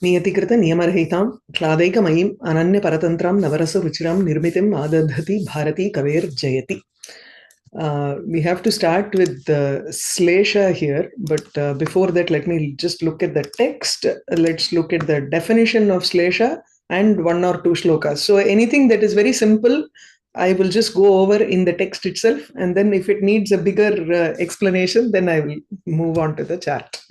नियतिकृत नियमरहितां क्लादैकमयीं अनन्य परतन्त्रां नवरस रुचिरां निर्मितिं आदधति Bharti कवेर्जयति. We have to start with Slesha here, but before that, let me just look at the text. Let's look at the definition of Slesha and one or two shlokas. So anything that is very simple, I will just go over in the text itself, and then if it needs a bigger explanation, then I will move on to the chart.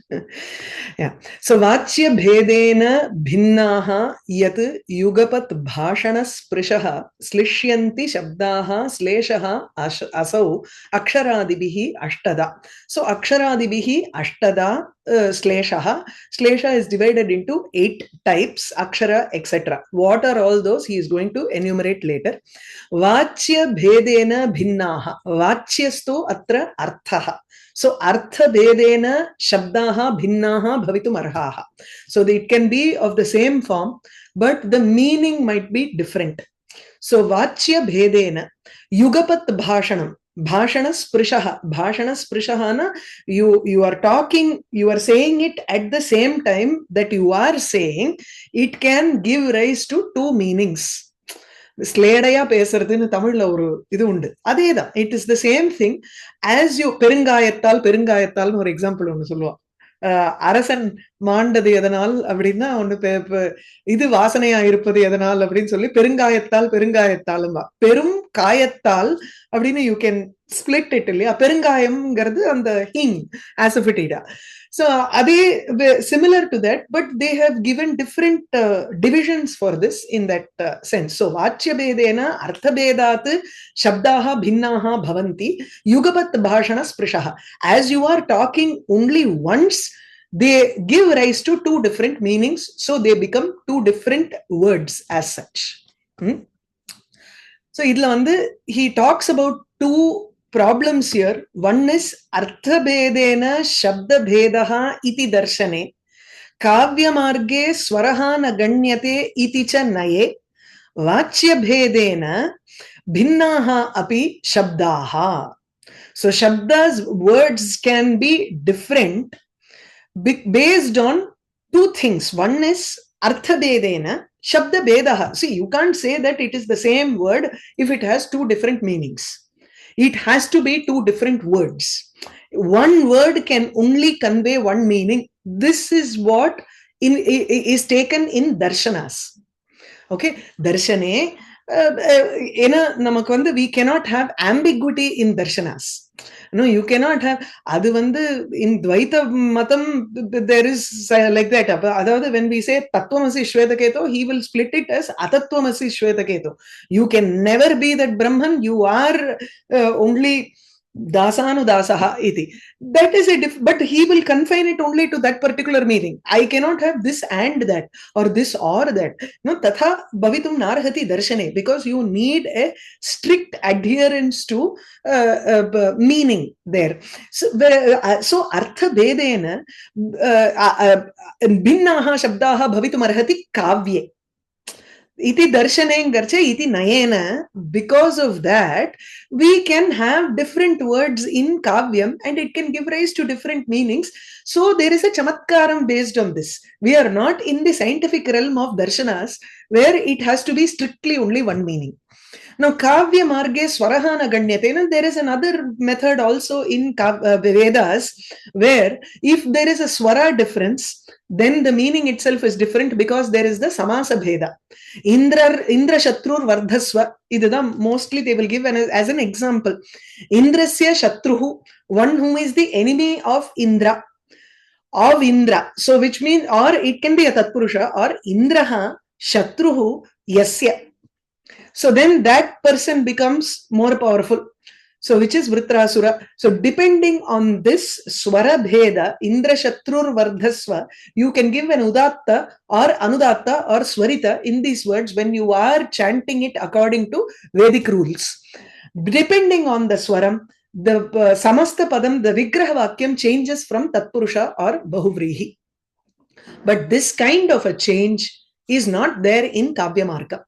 Yeah. So Vachya Bhedena Bhinnaha Yat Yugapat Bhashana Sprishaha Slishyanti Shabdaha Sleshaha Asau Aksharadibihi Ashtada. So Aksharadibihi Ashtada Sleshaha. Slesha is divided into 8 types, Akshara, etc. What are all those? He is going to enumerate later. Vachya Bhedena Bhinnaha. Vachyasto Atra Arthaha. So artha bedena shabdaha bhinnaha bhavitum arhaha. So it can be of the same form, but the meaning might be different. So vachya bedena yugapat bhashanam. Bhashana sprishaha. Bhashana sprishahana, you are talking, you are saying it at the same time that you are saying, it can give rise to 2 meanings. ஸ்லேடையா பேசுறதுன்னு தமிழ்ல ஒரு இது உண்டு. அதேதான், it is the same thing. As you பெருங்காயத்தால் பெருங்காயத்தால்னு ஒரு example ஒண்ணு சொல்லுவான். அரசன் மாண்டது எதனால் அப்படின்னா ஒண்ணு இது வாசனையா இருப்பது எதனால் அப்படின்னு சொல்லி பெருங்காயத்தால் பெருங்காயத்தாலும் பெரும் காயத்தால் அப்படின்னு யூ கேன் ஸ்பிளிட் இட் இல்லையா. பெருங்காயம்ங்கிறது அந்த ஹிங் ஆசிபிட்டிடா. So similar to that, but they have given different divisions for this in that sense. So vachya bedena artha bedat shabdaha bhinnaha bhavanti yugapat bhashana sprishaha. As you are talking only once, they give rise to 2 different meanings, so they become 2 different words as such. So idla he talks about 2 problems here. One is artha bedena shabda bhedaha iti darshane kavya marge swaraha na ganyate iti cha naye vachya bhedena bhinnaha api shabdaha. So shabdas, words can be different based on 2 things. One is artha bedena shabda bedaha. See, you can't say that it is the same word if it has 2 different meanings. It has to be 2 different words. One word can only convey 1 meaning. This is what is taken in darshanas. Okay, darshane we cannot have ambiguity in darshanas. No, you cannot have. Adu in Dvaita Matam, there is like that. Adavadhu, when we say Tattvamasi Shvetaketo, he will split it as Atatvamasi Shvetaketo. You can never be that Brahman. You are only Dasanudasaha iti. That is but he will confine it only to that particular meaning. I cannot have this and that, or this or that. No, tatha bhavitum narhati darshane, because you need a strict adherence to meaning there. So artha bedena bhinnaha shabdaha bhavitum arhati kavye. Iti darshane garche iti nayena. Because of that, we can have different words in kavyam and it can give rise to different meanings. So there is a chamatkaram based on this. We are not in the scientific realm of darshanas where it has to be strictly only 1 meaning. Now, kavya marge swarahana ganyate. There is another method also in Vedas where if there is a swara difference, then the meaning itself is different because there is the samasa bheda. Indra shatrur vardhasva. Idha mostly they will give as an example. Indrasya shatruhu, one who is the enemy of Indra. Of Indra. So which means, or it can be a tatpurusha, or Indraha shatruhu yasya. So then that person becomes more powerful. So which is Vritrasura. So depending on this swara bheda, Indra shatrur vardhasva, you can give an udatta or anudatta or swarita in these words when you are chanting it according to Vedic rules. Depending on the swaram, the samasta padam, the vigraha vakyam changes from tatpurusha or bahuvrihi. But this kind of a change is not there in Kavya Marga.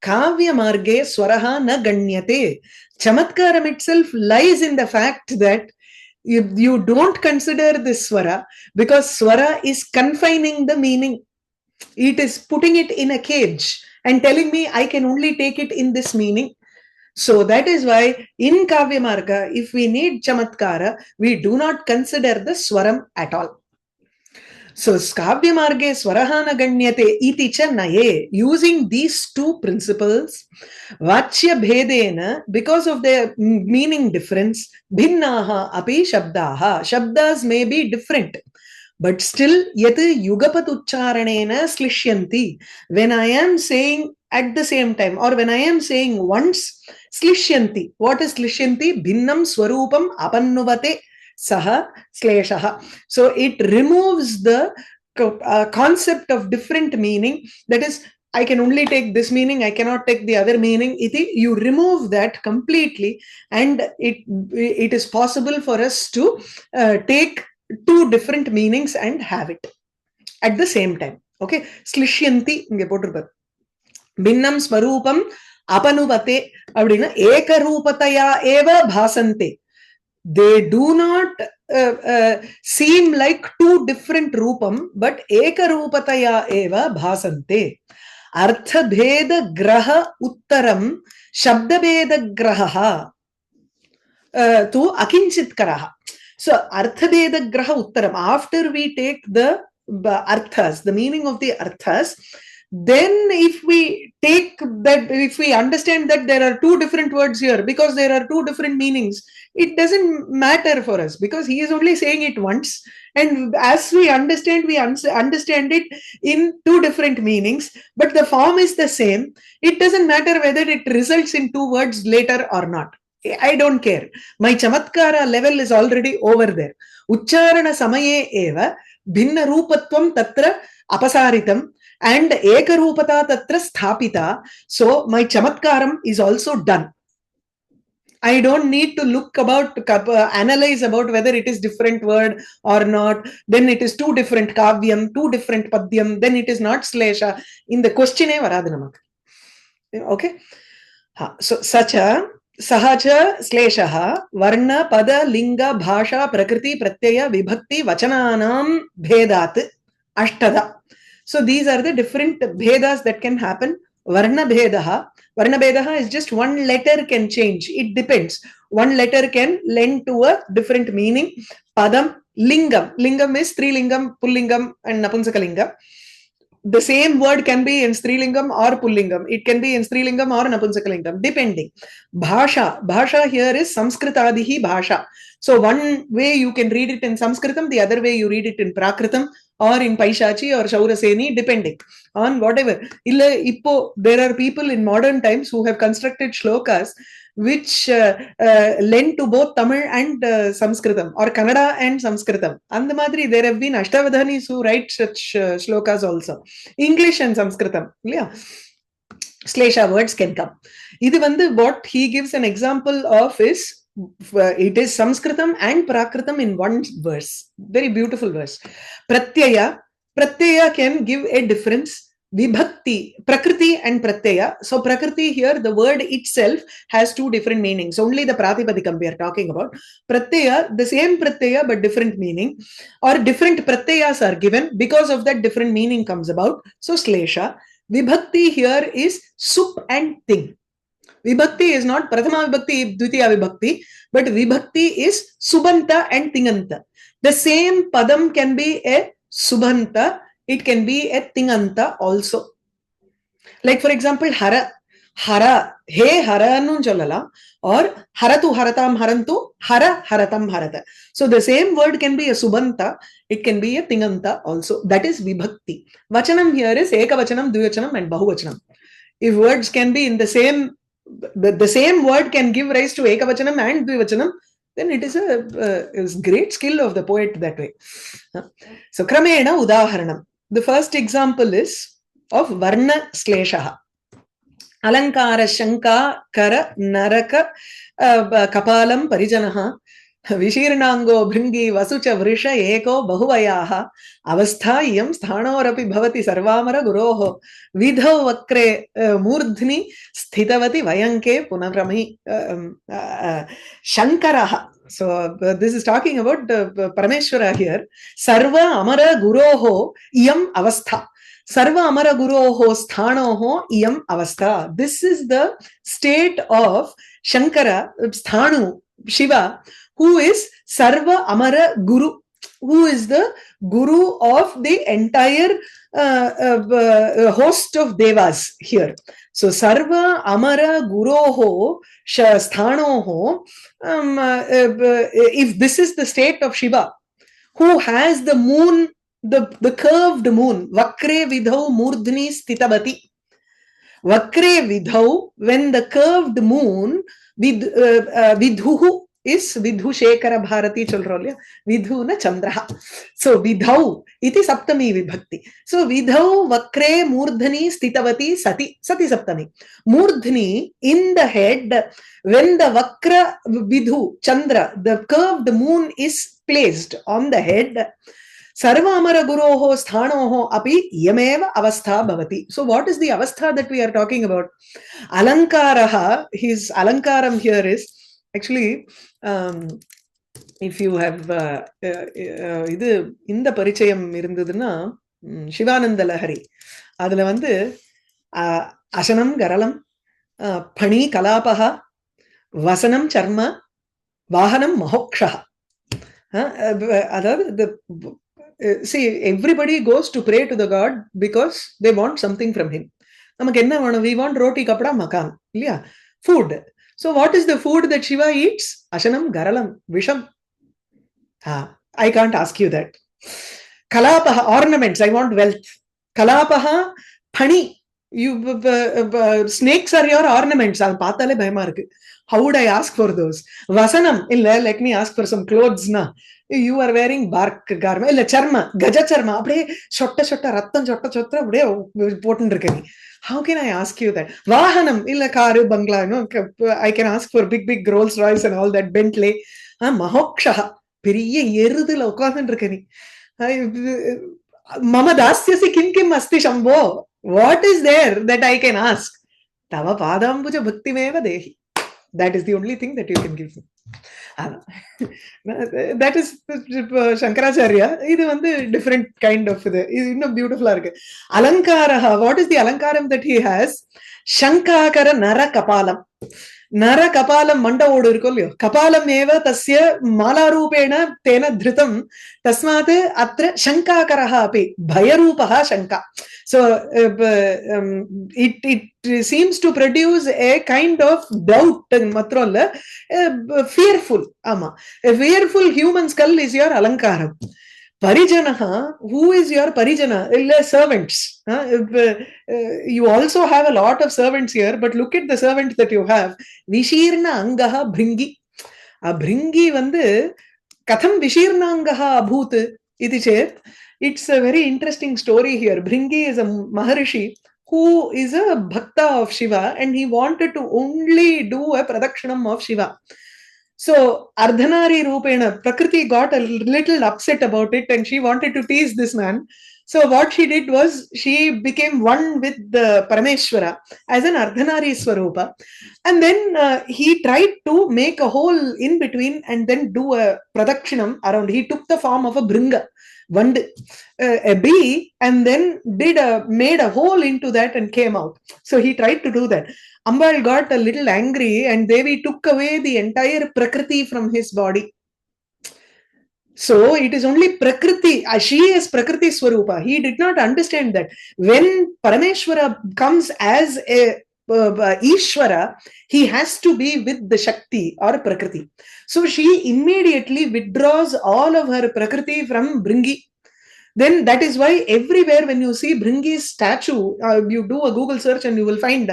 Kavya marge swaraha na ganyate. Chamatkaram itself lies in the fact that you don't consider this swara because swara is confining the meaning. It is putting it in a cage and telling me I can only take it in this meaning. So that is why in Kavyamarga, if we need Chamatkara, we do not consider the Swaram at all. So Kavyamarge Swarahana Ganyate iti cha naye. Using these two principles, Vachya Bhedena, because of their meaning difference, Bhinnaha api Shabdaha. Shabdas may be different. But still, yet yugapat ucharanena slishyanti. When I am saying at the same time, or when I am saying once, slishyanti. What is slishyanti? Bhinnam swarupam apannuvate saha sleshaha. So it removes the concept of different meaning. That is, I can only take this meaning, I cannot take the other meaning. You remove that completely, and it is possible for us to take two different meanings and have it at the same time. Okay, slishyanti inge potrupar. Binnam swarupam apanuvate appadina ekarupataya eva bhasante. They do not seem like two different rupam, but ekarupataya eva bhasante. Artha bheda graha uttaram shabda bheda graha tu akinchit karaha. So, Artha-bheda graha uttaram, after we take the arthas, the meaning of the arthas, then if we take that, if we understand that there are two different words here, because there are two different meanings, it doesn't matter for us, because he is only saying it once. And as we understand it in two different meanings, but the form is the same. It doesn't matter whether it results in two words later or not. I don't care. My chamatkara level is already over there. Uchcharana samaye eva bhinna rupatvam tatra apasaritam and ekarupata tatra sthapita. So my chamatkaram is also done. I don't need to look about, analyze about whether it is different word or not. Then it is two different kavyam, two different padyam. Then it is not slesha. In the question varadu namak. Okay. So sacha Sahacha Sleshaha Varna Pada Linga Bhasha Prakriti Pratyaya Vibhakti Vachananam Bhedat Ashtada. So these are the different Bhedas that can happen. Varna Bhedaha. Varna Bhedaha is just one letter can change. It depends. One letter can lend to a different meaning. Padam Lingam. Lingam is Strilingam, Pullingam, and Napunsakalingam. The same word can be in Strilingam or Pullingam. It can be in Strilingam or Napunsakalingam, depending. Bhasha. Bhasha here is Sanskritadihi Bhasha. So one way you can read it in Sanskritam, the other way you read it in Prakritam or in Paishachi or Shauraseni, depending on whatever. There are people in modern times who have constructed shlokas which lend to both Tamil and Sanskritam, or Kannada and Sanskritam. And the Madri, there have been Ashtavadhanis who write such shlokas also. English and Sanskritam. Yeah. Slesha words can come. What he gives an example of is, it is Sanskritam and Prakritam in one verse. Very beautiful verse. Pratyaya. Pratyaya can give a difference. Vibhakti, Prakriti and Pratyaya. So Prakriti here, the word itself has two different meanings. Only the Pratipadikam we are talking about. Pratyaya, the same Pratyaya but different meaning. Or different Pratyayas are given. Because of that, different meaning comes about. So Slesha. Vibhakti here is sup and ting. Vibhakti is not Prathama Vibhakti, Dvitiya Vibhakti, but Vibhakti is Subanta and Tinganta. The same Padam can be a Subanta, it can be a Tinganta also. Like for example, Hara. Hara, he Hara nun cholala, or Haratu Haratam Harantu, Hara Haratam Harata. So the same word can be a Subanta, it can be a Tinganta also. That is Vibhakti. Vachanam here is Eka Vachanam, Dvivachanam, and Bahuvachanam. If words can be in the same word can give rise to Ekavachanam and Dvivachanam, then it is a great skill of the poet that way. So, Kramena Udaharanam. The first example is of Varna Sleshaha. Alankara Shanka Kara Naraka Kapalam Parijanaha Vishirnango Bringi Vasucha Vrisha Eko Bahuvayaha Avasthayam Sthanorapi Bhavati Sarvamara Guroho Vidho Vakre Murdhni Sthitavati Vayanke Punavrami Shankaraha. So this is talking about Parameshwara here. Sarva Amara Guroho Iyam Avastha. Sarva Amara Guroho Sthanoho Iyam Avastha. This is the state of Shankara, Sthanu, Shiva, who is Sarva Amara Guru, who is the Guru of the entire host of Devas here. So Sarva Amara Guroho Sthanoho, if this is the state of Shiva, who has the moon, the curved moon, Vakre Vidhau Murdhni Stitavati. Vakre Vidhau, when the curved moon, Vidhuhu is Vidhu Shekara Bharati Chalrolya, Vidhu na Chandraha. So Vidhau, iti Saptami Vibhakti. So Vidhau Vakre Murdhni Stitavati Sati, Sati Saptami. Murdhni, in the head, when the Vakra Vidhu, Chandra, the curved moon is placed on the head, Sarva Amara Guroho Sthanoho Api Yameva Avastha Bhavati. So what is the Avastha that we are talking about? Alankaraha, his Alankaram here is, actually, if you have idu inda parichayam irundaduna Shivananda Lahari, adula vandu Ashanam Garalam, Phani Kalapaha, Vasanam Charma, Vahanam Mahokshaha. See, everybody goes to pray to the god because they want something from him. We want roti, kapda, makan. Yeah. Food. So what is the food that Shiva eats? Ashanam, Garalam, Visham. I can't ask you that. Kalapaha, ornaments. I want wealth. Kalapaha, Phani. Snakes are your ornaments. How would I ask for those? Vasanam. Let me ask for some clothes. Na. You are wearing bark garment. Charma. Gaja charma. Shotta shotta rattan shotta shotta. Important. How can I ask you that? Vahanam. Karu bangla. I can ask for big Rolls Royce and all that. Bentley. Mahokshaha. Periye yerudila ukkandrukani. Mama dasyasi kim asti shambho. What is there that I can ask? Tava padambuja bhakti meva dehi. That is the only thing that you can give me. That is Shankaracharya. This is a different kind of beautiful. Alankara. What is the Alankaram that he has? Shankakara Nara Kapalam. Nara Kapalam Manda Odurkolyo. Kapalam Eva Tasya Malarupena Tena Dhritam Tasmate Atra Shankakaraha Api Bhayarupaha Shanka. So it seems to produce a kind of doubt, fearful. A fearful human skull is your Alankaram. Parijanaha, who is your Parijana? Servants. You also have a lot of servants here, but look at the servants that you have. Vishirna Angaha Bringi. A Bringi Vande Katham Vishirna Angaha Abhut iti chet. It's a very interesting story here. Bringi is a Maharishi who is a Bhakta of Shiva and he wanted to only do a Pradakshanam of Shiva. So, Ardhanari Rupena, Prakriti got a little upset about it and she wanted to tease this man. So, what she did was, she became one with the Parameshwara as an Ardhanari Swarupa. And then he tried to make a hole in between and then do a Pradakshanam around. He took the form of a Bringa, a bee, and then made a hole into that and came out. So, he tried to do that. Ambal got a little angry and Devi took away the entire Prakriti from his body. So it is only Prakriti. She is Prakriti Swarupa. He did not understand that. When Parameshwara comes as a Ishwara, he has to be with the Shakti or Prakriti. So she immediately withdraws all of her Prakriti from Bringi. Then that is why everywhere when you see Bringi's statue, you do a Google search and you will find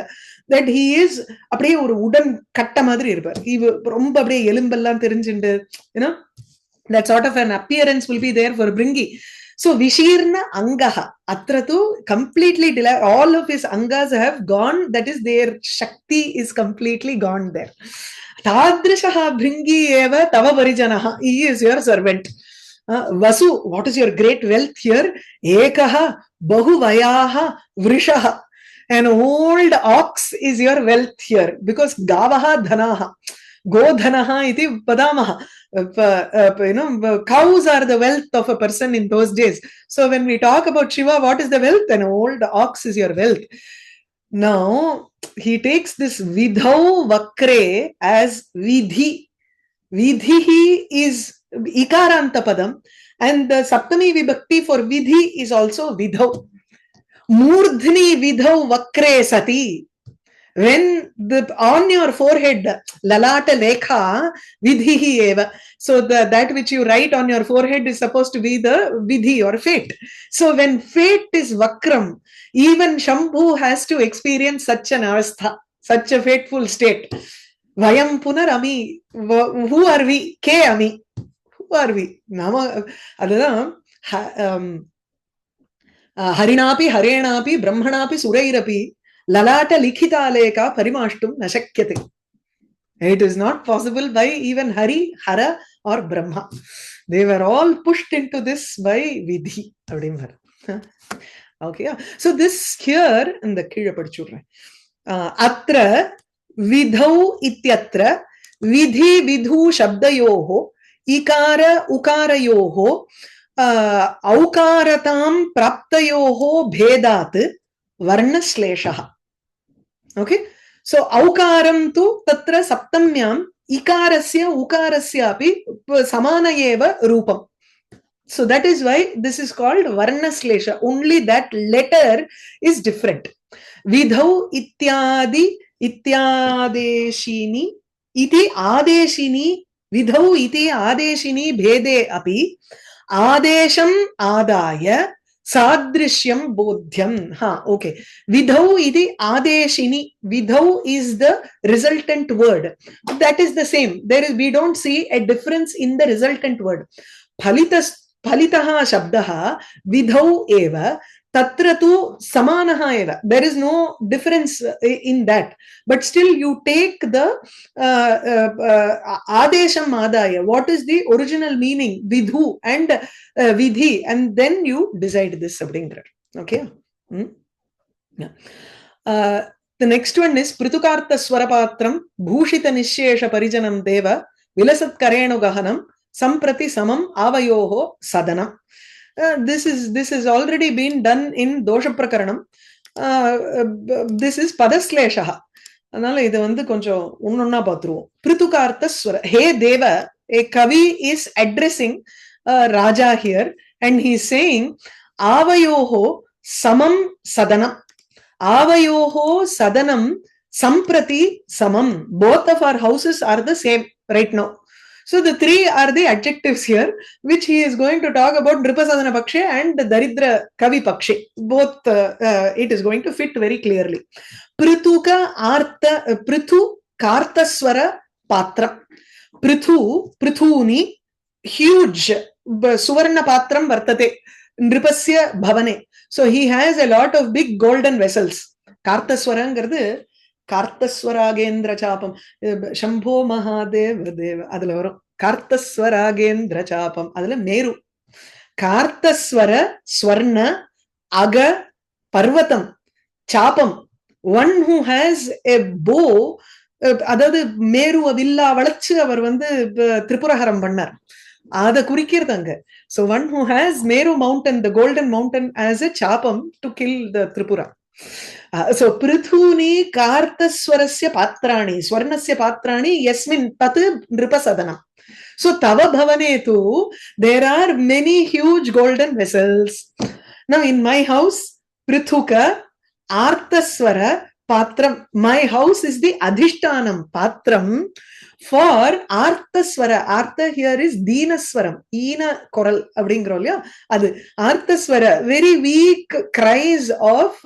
that he is அப்படியே ஒரு உடன் கட்ட மாதிரி இருப்பார். He ரொம்ப அப்படியே எலும்பெல்லாம் தெரிஞ்சிண்டு, that sort of an appearance will be there for Bringi. So Vishirna Angaha Atratu completely all of his angas have gone. That is, their Shakti is completely gone there. Tadrishaha Bringi eva tava parijanaha. He is your servant. Vasu, what is your great wealth here? Ekaha Bahu Vayaha Vrishaha. An old ox is your wealth here because Gavaha Dhanaha. Godhanaha iti padamaha. Cows are the wealth of a person in those days. So when we talk about Shiva, what is the wealth? An old ox is your wealth. Now, he takes this vidhau vakre as vidhi. Vidhi is ikaranta padam, and the saptami vibhakti for vidhi is also vidhau. Murdhni vidhau vakre sati. When on your forehead, lalata lekha vidhihi eva. So that which you write on your forehead is supposed to be the vidhi or fate. So when fate is vakram, even Shambhu has to experience such an avastha, such a fateful state. Vayam punarami. Who are we? Ke ami. Who are we? Nama adana harinapi harenapi brahmanapi surairapi lalata likhitaleka parimashtum nashakyate. It is not possible by even Hari, Hara or Brahma. They were all pushed into this by Vidhi. Okay, so this here in the Kira Padichura. Atra vidhau ityatra vidhi vidhu shabdayoho ikara ukarayoho aukaratam praptayoho bhedat varna sleshaha. Okay, so aukaram tu tatra saptamyam ikarasya ukarasya api samana eva rupam. So that is why this is called varna slesha. Only that letter is different. Vidhau ityadi ityadeshini iti adeshini vidhau iti adeshini bhede api adesham adaya sadrishyam bodhyam. Okay. Vidhau iti adeshini. Vidhau is the resultant word. That is the same. We don't see a difference in the resultant word. Palitaha shabdaha vidhau eva. Tatra tu samanaha eva. There is no difference in that. But still you take the adesham adaya. What is the original meaning? Vidhu and vidhi. And then you decide this. Okay. Yeah. The next one is Pritukarta Swarapatram Bhushita Nishesha Parijanam Deva Vilasat Karenu Gahanam Samprati Samam Avayoho Sadanam. This has already been done in Dosha Prakaranam. This is Padasleshaha. Anala idu vandu konjam onnonna paatruvom. Pritukartha swara. Hey Deva, a Kavi is addressing Raja here, and he is saying Avayoho Samam Sadanam. Avayoho Sadanam Samprati Samam. Both of our houses are the same right now. So the three are the adjectives here, which he is going to talk about Nripasadana Pakshe and Daridra Kavi Pakshe. Both it is going to fit very clearly. Prithuka Artha Prithu Kartaswara Patram. Prithuni huge Suvarna Patram Vartate Nripasya Bhavane. So he has a lot of big golden vessels. Kartaswarangardu Kartaswaragendra Chapam Shambho Mahadeva Deva Adala Kartaswaragendra Chapam Adala Meru Kartaswara Swarna Aga Parvatam Chapam. One who has a bow, adadu Meru Avilla Valachu avar vandu Tripuraharam pannar. Ada kurikirthanga. So one who has Meru mountain, the golden mountain, as a chapam to kill the Tripura. So Prithuni Kartaswarasya Patrani, Swarnasya Patrani, Yasmin Tat Nripasadana. So Tava Bhavanetu, there are many huge golden vessels. Now in my house, Prithuka, Arthaswara, Patram. My house is the Adhishtanam, Patram, for Arthaswara. Artha here is Deenaswaram, Eena Koral, Abdingrolya. Adu Arthaswara, very weak cries of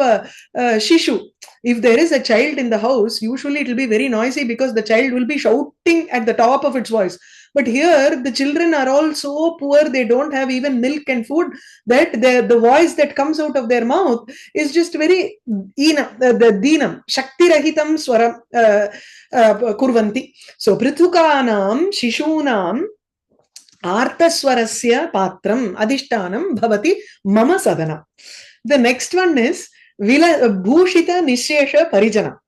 Shishu. If there is a child in the house, usually it will be very noisy because the child will be shouting at the top of its voice. But here, the children are all so poor, they don't have even milk and food, that the voice that comes out of their mouth is just very the deenam, shakti rahitam swaram kurvanti. So, prithukanam, shishunam, arthaswarasya patram, adhishtanam, bhavati, mama sadana. The next one is Bhushita Nishesha Parijana.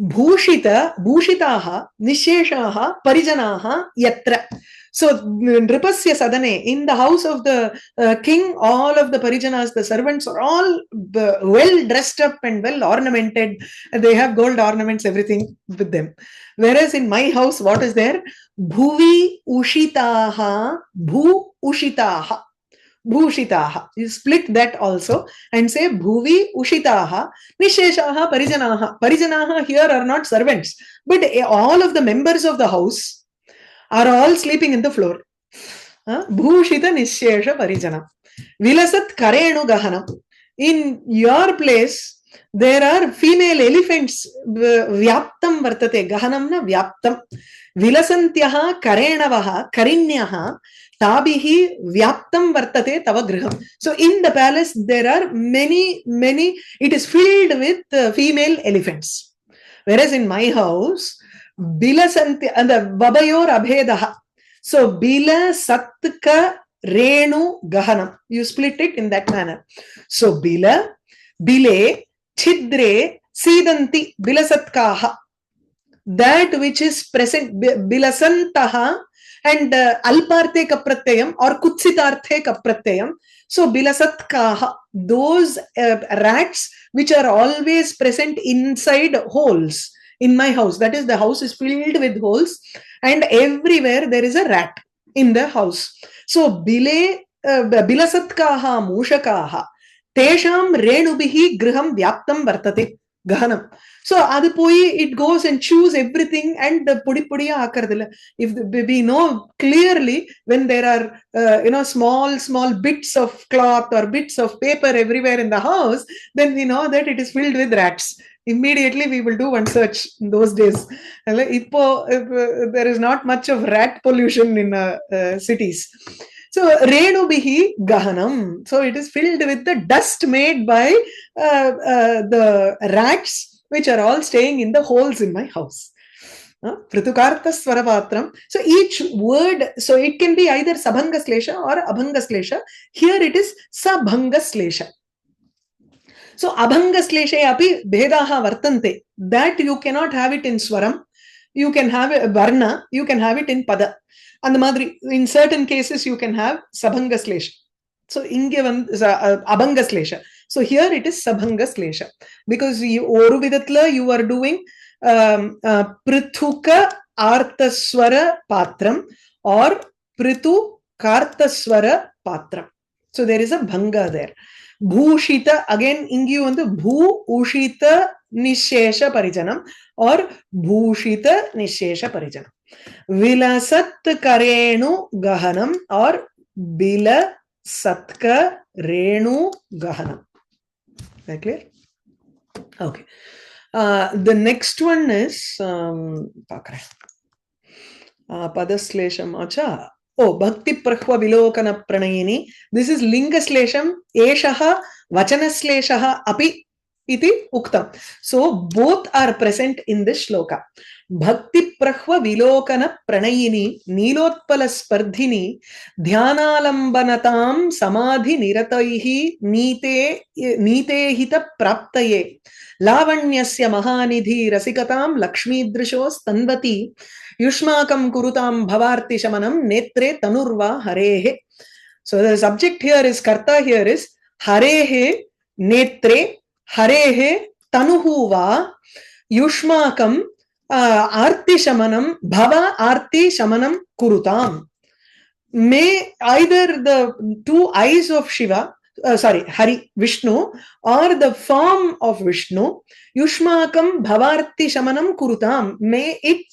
Bhushitaha, Nisheshaha, Parijanaha, Yatra. So, Nripasya Sadane, in the house of the king, all of the Parijanas, the servants, are all well dressed up and well ornamented. They have gold ornaments, everything with them. Whereas in my house, what is there? Bhuvi Ushitaha, Bhu Ushitaha. Bhushitaha. You split that also and say Bhuvi Ushitaha, Nisheshaha, Parijanaha. Parijanaha here are not servants, but all of the members of the house are all sleeping in the floor. Bhushita Nishesha Parijana. Vilasat Karenu Gahanam. In your place, there are female elephants. Vyaptam Vartate. Gahanamna Vyaptam. Vilasantyaha Karenavaha Karinyaha Tabihi Vyaptam Vartate Tava Griham. So in the palace, there are many, it is filled with female elephants. Whereas in my house, Bilasantya and the Babayor Abhedaha. So Bila Satka Renu Gahanam. You split it in that manner. So Bila, Bile, Chidre, Sidanti, Bilasatkaha. That which is present, Bilasantaha and Alparte Kapratyayam or Kutsitarte Kapratyayam. So Bilasatkaha, those rats which are always present inside holes. In my house, that is, the house is filled with holes and everywhere there is a rat in the house. So Bilasatkaha Mushakaha Tesham Renubihi Griham Vyaptam Vartate Gahanam. So Adipoi, it goes and chews everything and pudi pudiya akardilla. If we know clearly when there are small bits of cloth or bits of paper everywhere in the house, then we know that it is filled with rats. Immediately we will do one search in those days. There is not much of rat pollution in cities. So Renubihi Gahanam. So it is filled with the dust made by the rats which are all staying in the holes in my house. Pritukarta Swarapatram. So each word, so it can be either Sabhanga Slesha or Abhanga Slesha. Here it is Sabhanga Slesha. So Abhanga Sleshe api Bhedaha Vartante. That you cannot have it in Swaram. You can have it Varna. You can have it in Pada. And the Madri, in certain cases, you can have Sabhanga Slesha. So Abhanga Slesha. So here it is Sabhanga Slesha. Because Oru Vidatla you are doing Prithuka Arthaswara Patram or Prithu Kartaswara Patram. So there is a Bhanga there. Bhushita, again, ingi vandu Bhu Ushita Nishesha Parijanam or Bhushita Nishesha Parijanam. Vilasat Karenu Gahanam or Bila Satka Renu Gahanam. Is that clear? Okay. The next one is Padaslesham Acha. Oh, Bhakti Prahva Vilokana Pranayini. This is Linga Slesham, Eshaha, Vachana Sleshaha, Api iti Uktam. So both are present in this shloka. Bhakti Prahva Vilokana Pranayini, Nilotpala Spardhini, Dhyanalambanatam Samadhi Nirataihi, Nite Hita Praptaye, Lavanyasya Mahanidhi Rasikatam Lakshmi Drisho Stanvati, Yushmakam Kurutam Bhavarti Shamanam Netre Tanurva Harehe. So the subject here is, Karta here is Harehe Netre Harehe Tanuhuva Yushmakam Arti Shamanam Bhava Arti Shamanam Kurutam. May either the two eyes of Shiva, Hari, Vishnu, or the form of Vishnu, Yushmakam Bhavarti Shamanam Kurutam. May it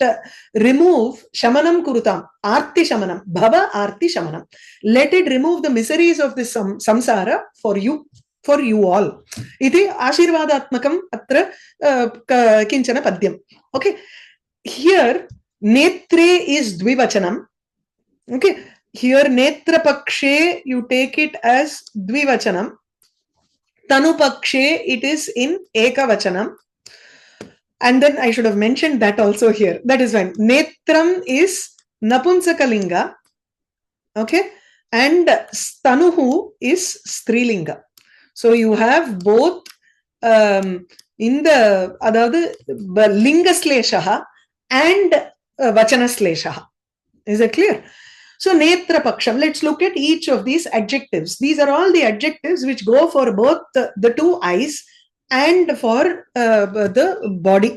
remove Shamanam Kurutam, Arti Shamanam, Bhava Arti Shamanam. Let it remove the miseries of this samsara for you all. Iti Ashirvadatmakam atra kinchana padyam. Okay. Here, Netre is Dvivachanam. Okay. Here, Netra Pakshe, you take it as Dvivachanam. Tanu Pakshe, it is in Ekavachanam. And then I should have mentioned that also here. That is fine. Netram is Napunsakalinga. Okay. And Stanuhu is Strilinga. So you have both in இந்த அதாவது லிங்கஸ்லேஷா and vachanaslesha. Is it clear? So netra paksham, let's look at each of these adjectives. These are all the adjectives which go for both the two eyes and for the body.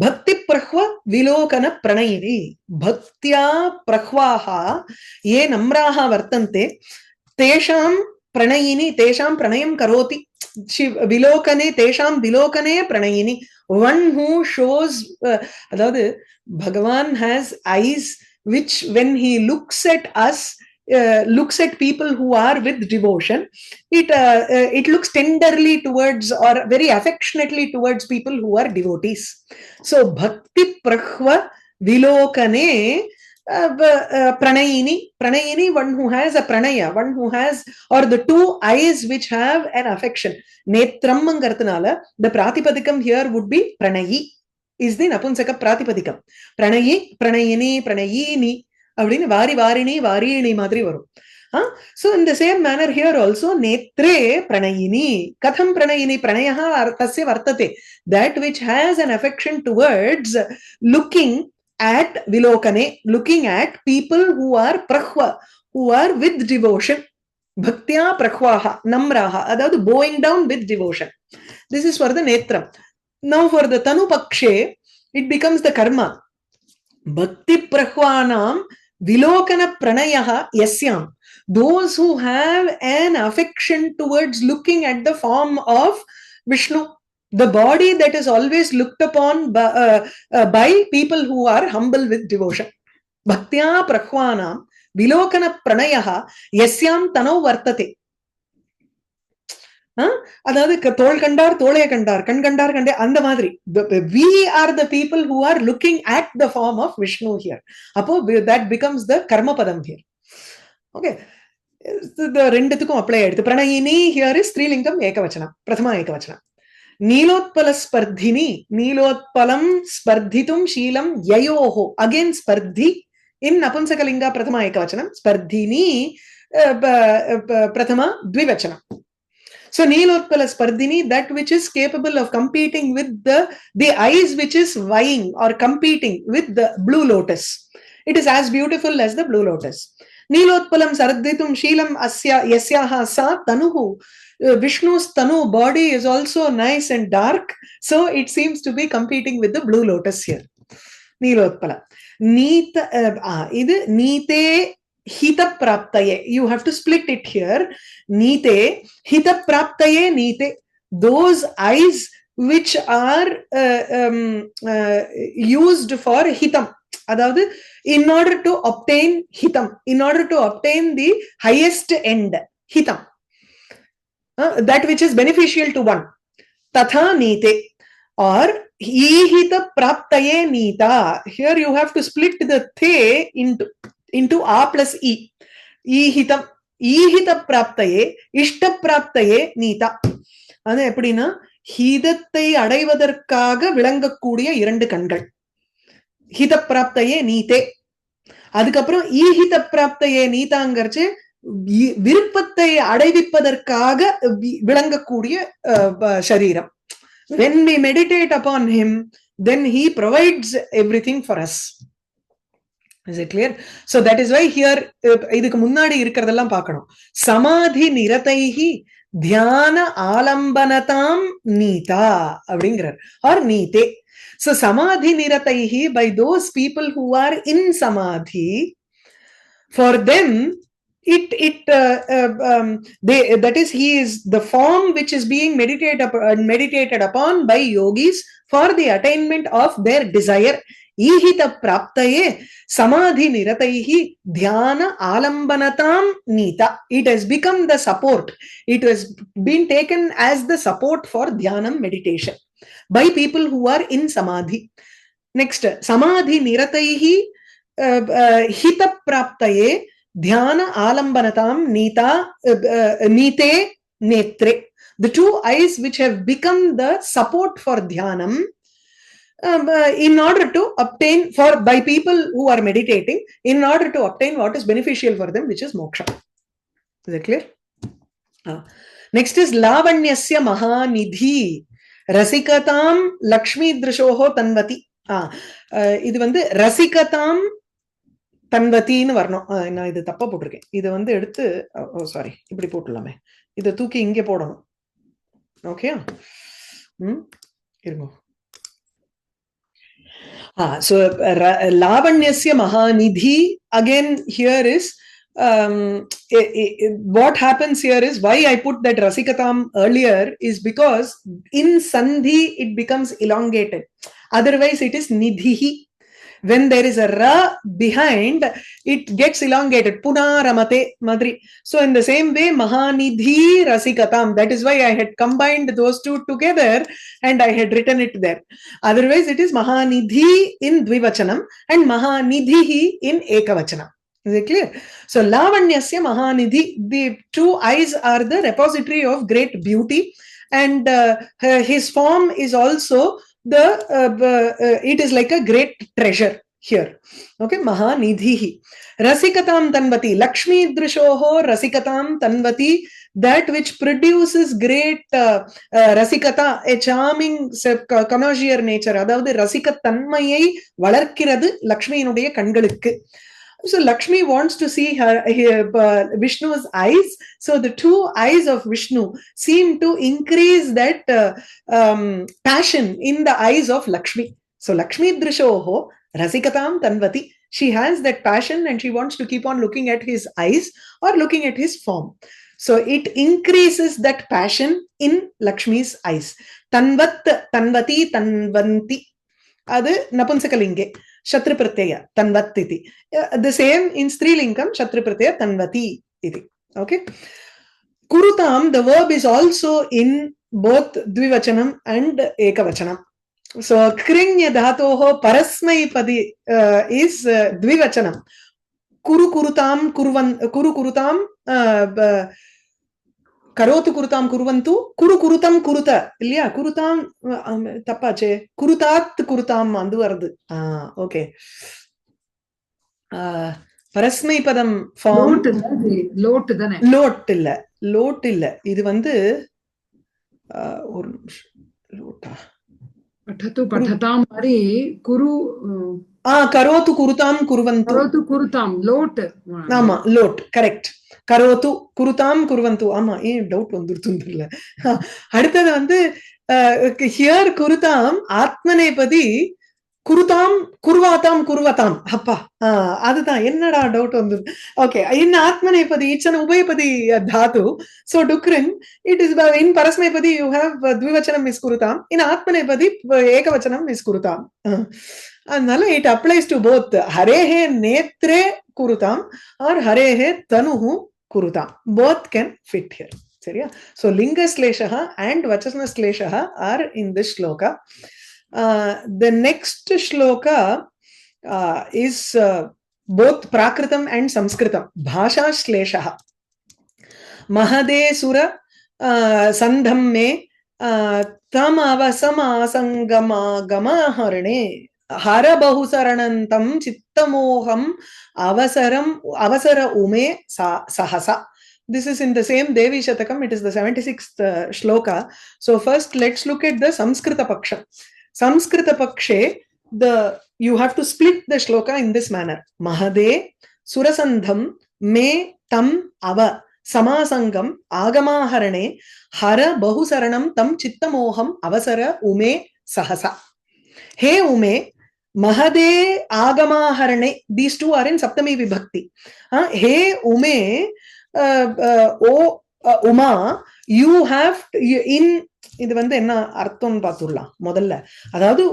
Bhakti prahva vilokana pranayini. Bhaktya prahvaha ye namraha vartante tesham pranayini, tesham pranayam karoti. Vilokane, tesham vilokane pranayini. One who shows, adavadhu Bhagavan has eyes which when he looks at us, looks at people who are with devotion, it looks tenderly towards or very affectionately towards people who are devotees. So bhakti prahva vilokane pranayini, pranayini, one who has a pranaya, one who has, or the two eyes which have an affection. Netram angarthanala, the pratipadikam here would be pranayi, is the napunsaka pratipadikam. Pranayi, pranayini, pranayini அப்படின்னு வாரி வாரிணி வாரிணி மாதிரி வரும். So in the same manner here also netre pranayini. Katham pranayini? Pranayaha tasya vartate, that which has an affection towards looking at vilokane, looking at people who are prahva, who are with devotion. Bhaktya prahvaha namraha, adavadhu bowing down with devotion. This is for the netram. Now for the tanu pakshe, it becomes the karma. Bhakti prahvanam vilokana pranayaha yasyam. Those who have an affection towards looking at the form of Vishnu, the body that is always looked upon by people who are humble with devotion. Bhaktya prahvanam vilokana pranayaha yasyam tanau vartate. அதாவது தோள் கண்டார் தோளைய கண்டார், கண் கண்டார் கண்டே, அந்த மாதிரி we are the people who are looking at the form of Vishnu here. அப்போ that becomes the karma padam here. Okay, the ரெண்டுத்துக்கும் அப்ளை ஆயிடுது. பிரணயினி here is ஸ்ரீலிங்கம் ஏகவச்சனம், பிரதமா ஏகவச்சனம். நீலோத்பல ஸ்பர்தினி, நீலோத்பலம் ஸ்பர்தித்தும் ஷீலம் யயோஹோ, again ஸ்பர்தி in நபும்சகலிங்கா பிரதமா ஏகவச்சனம், ஸ்பர்தினி prathama dvivachanam. So Neelotpala Spardhini, that which is capable of competing with the eyes which is vying or competing with the blue lotus. It is as beautiful as the blue lotus. Neelotpalam Sardhitum Sheelam Asya Yasyaha Sa Tanuhu. Vishnu's Tanu body is also nice and dark, so it seems to be competing with the blue lotus here. Neelotpala. Idu Neete Hita praptaye. You have to split it here. Nite, hita praptaye nite. Those eyes which are used for hitam. Adavadhu, in order to obtain hitam, in order to obtain the highest end, hitam. That which is beneficial to one. Tatha nite. Or ihita praptaye nita. Here you have to split the the into a plus e. Ihitam, ihita praptaye, ishta praptaye nita. அது எப்படின்னா, ஹீதத்தை அடைவதற்காக விளங்கக்கூடிய இரண்டு கண்கள். ஹித பிராப்தையே நீதே. அதுக்கப்புறம் ஈஹித பிராப்தையே நீதாங்கிறச்சு விருப்பத்தை அடைவிப்பதற்காக விளங்கக்கூடிய சரீரம். When we meditate upon him, then he provides everything for us. Is it clear? So that is why here இதுக்கு முன்னாடி இருக்கிறதெல்லாம் பார்க்கணும். சமாதி நிரதைஹி தியான ஆலம்பனதாம் நீதா அப்படிங்கிறார், or நீதே. So samadhi nirataihi, by those people who are in samadhi, for them that is, he is the form which is being meditated upon by yogis for the attainment of their desire. Ihita praptaye samadhi nirataihi dhyana alambanatam nita. It has become the support. It has been taken as the support for dhyanam meditation by people who are in samadhi. Next, samadhi nirataihi hita praptaye dhyana alambanatam nita nite netre. The two eyes which have become the support for dhyanam, in order to obtain, for by people who are meditating, in order to obtain what is beneficial for them, which is moksha. Is that clear? Next is lavanyasya mahanidhi. ரசிகதாம் Lakshmi திருஷோஹோ தன்வதி. இது வந்து ரசிகதாம் தன்வத்தின்னு வரணும். நான் இது தப்பா போட்டிருக்கேன். இதை வந்து எடுத்து சாரி இப்படி போட்டுடலாமே, இதை தூக்கி இங்கே போடணும். ஓகே, இருங்க. So lavanyasya mahanidhi, again here is what happens here is, why I put that rasikatam earlier is because in sandhi it becomes elongated, otherwise it is nidhihi. When there is a ra behind, it gets elongated, punaramate madri. So in the same way, mahanidhi rasikatam, that is why I had combined those two together and I had written it there. Otherwise it is mahanidhi in dvivachanam and mahanidhihi in ekavachanam. Is it clear? So lavanyasya mahanidhi, the two eyes are the repository of great beauty, and his form is also it is like a great treasure here. Okay, mahanidhihi rasikatam tanvati, lakshmi drishoho rasikatam tanvati, that which produces great rasikata, a charming connoisseur nature. Adavadhu rasikatanmayai valarkirathu lakshmi inuடைய கண்களுக்கு. So Lakshmi wants to see her Vishnu's eyes. So the two eyes of Vishnu seem to increase that passion in the eyes of Lakshmi. So Lakshmi drishoho rasikatam tanvati, she has that passion and she wants to keep on looking at his eyes or looking at his form. So it increases that passion in Lakshmi's eyes. Tanvat, tanvati, tanvanti, adu napunsakalinge Shatru Pratyaya Tanvat iti. The same in Strilingam Shatru Pratyaya Tanvati iti. Okay. Kurutam, the verb is also in both Dvivachanam and Ekavachanam. So Krinya dhatoho parasmai padi is Dvivachanam. Kuru kurutam karotu kurutam kuruvantu, kuru kurutam kuruta இல்லையா? குருதாம் தப்பாச்சே, குருதாத் குருதாம் அது வருது. Okay, பரஸ்மை பதம் form load தானே? Load இல்ல, இது வந்து ஒரு நிமிஷம், லோட்டா பठतु पठताम மாதிரி குரு கரோத்து குருதாம் குருவந்து, கரோத்து குருதாம் லோட். ஆமா, லோட் கரெக்ட். கரோத்து குருதாம் குருவந்து. ஆமா, ஏன் டவுட் வந்துருதுல. அடுத்தது வந்து ஹியர் குருதாம் ஆத்மநேபதி, குருதாம் குருவாதாம் குருவதாம். அப்பா, அதுதான் என்னடா டவுட் வந்தது. ஓகே, இன் ஆத்மநேபதி இட்ஸ் an உபயபதி தாது. So dukrin, it is in parasmepadi you have dvivachanam is kurutam, in atmanepadi ekavachanam is kurutam. அதனால it applies to both harehe netre kurutam or harehe tanuhu kurutam. Both can fit here. Seriya? So linga sleshaha and vachasana sleshaha are in this shloka. The next shloka is both prakritam and sanskritam. Bhasha sleshaha. Mahade sura sandham me tam avasama sangama gama harane hara bahusaranantam chittamoham avasara ume sahasa. This is in the same Devi Shatakam. It is the 76th shloka. So first let's look at the Samskrita Paksha. Samskrita Pakshe, you have to split the shloka in this manner. Mahade surasandham me tam ava samasangam agamaharane hara bahusaranam tam chittamoham avasara ume sahasa. He ume mahade agamaharane, these two are in saptami vibhakti. He ume Uma, you have in, இது வந்து என்ன அர்த்தம் பார்த்துடலாம் முதல்ல. அதாவது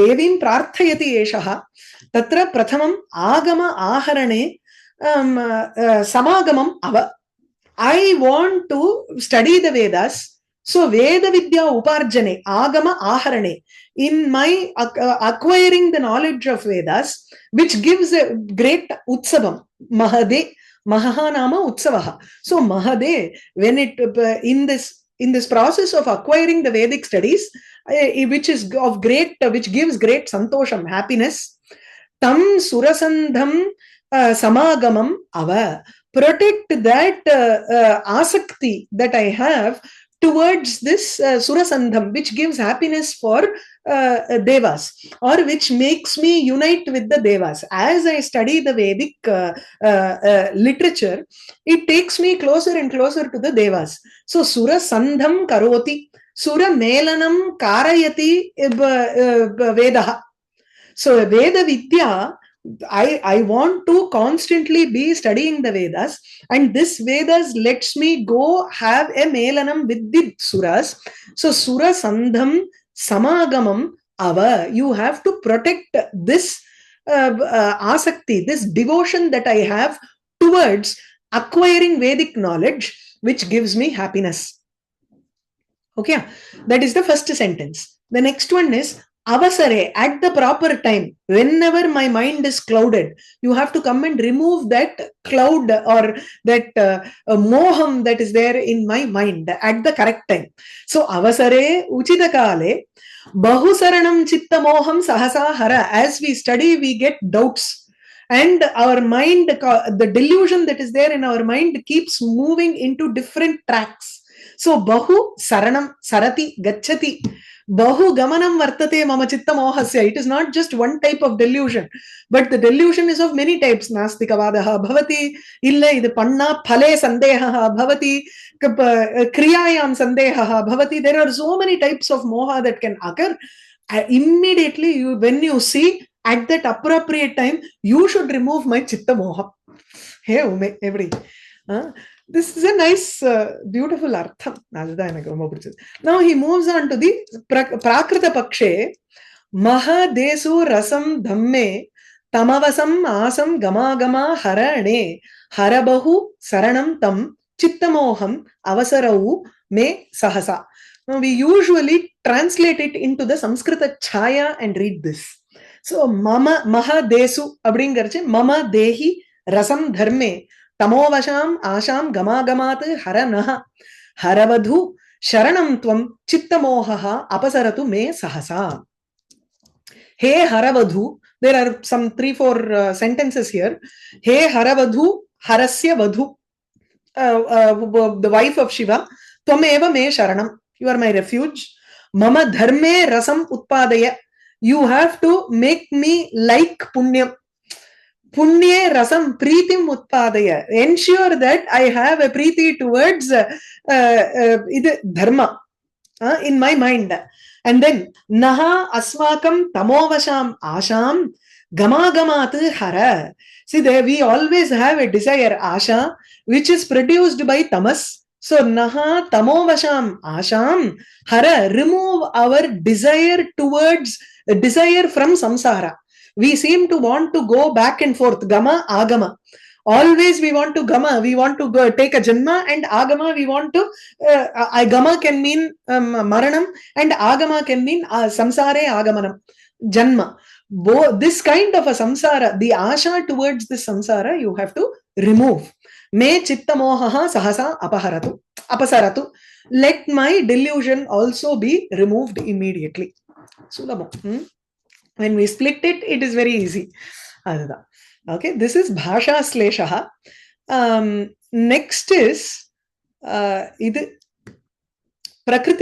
தேவீம் பிரார்த்தயதி ஏஷா, தத்ர பிரதமம் ஆகம ஆஹரணே சமாகமம் அவ. I want to study the Vedas, so Veda Vidya Uparjane, Agama Aharane, in my acquiring the knowledge of Vedas, which gives a great utsavam, Mahade, Mahanama Utsavaha. So Mahade, when it in this process of acquiring the Vedic studies, which is of great, which gives great santosham, happiness, tam surasandham samagamam ava, protect that asakti that I have towards this Surasandham, which gives happiness for Devas, or which makes me unite with the Devas. As I study the Vedic literature, it takes me closer and closer to the Devas. So Surasandham karoti, Sura melanam karayati Vedaha. So Veda Vidya, I want to constantly be studying the Vedas, and this Vedas lets me go have a melanam with the Suras. So Sura Sandham Samagamam Ava, you have to protect this asakti, this devotion that I have towards acquiring Vedic knowledge, which gives me happiness. Okay, that is the first sentence. The next one is avasare, at the proper time, whenever my mind is clouded, you have to come and remove that cloud or that moham that is there in my mind at the correct time. So avasare uchita kale bahusaranam chitta moham sahasa hara. As we study, we get doubts, and our mind, the delusion that is there in our mind keeps moving into different tracks. So bahu saranam sarati gacchati bahu gamanam vartate mama chitta mohasya. It is not just one type of delusion, but the delusion is of many types. Nastikavadaha bhavati, illa idu panna phale sandehaha bhavati, kriyayam sandehaha bhavati. There are so many types of moha that can occur. Immediately, when you see at that appropriate time, you should remove my chitta moha. Hey, everybody. This is a nice, beautiful artham. Now he moves on to the Prakrita Pakshe. Mahadesu rasam dhamme tamavasam asam gamagama harane harabahu saranam tam chittamoham avasarau me sahasa. Now we usually translate it into the Sanskrita chaya and read this. So mama mahadesu abdingarche mama dehi rasam dharme Tamovasham asham gamagamat haranaha haravadhu sharanam tvam chittamohaha apasaratu me sahasa. Hey Haravadhu, there are some 3-4 sentences here. Hey Haravadhu, Harasya Vadhu, the wife of Shiva, Tvameva me sharanam, you are my refuge. Mama dharme rasam utpadaya, you have to make me like punyam. Punye rasam pritim utpadaya. Ensure that I have a priti towards dharma in my mind. And then naha asmakam tamovasham asham gamagamat hara. See, there we always have a desire, asha, which is produced by tamas. So naha tamovasham asham hara, remove our desire towards desire from samsara. We seem to want to go back and forth, gama, agama. Always we want to gama, we want to go take a janma, and agama we want to, gama can mean maranam, and agama can mean samsare agamanam, janma. This kind of a samsara, the asha towards this samsara, you have to remove. Me chitta mohaha sahasa apasaratu. Let my delusion also be removed immediately. Sulabha. When we split it, it is very easy. Okay, this is Bhasha Sleshaha. Next is Prakriti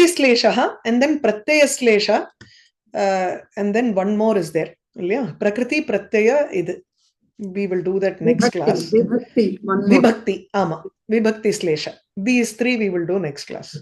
Sleshaha, and then Pratyaya Slesha, and then one more is there. Prakriti Pratyaya, we will do that next class. Vibhakti, Vibhakti Slesha. These 3 we will do next class.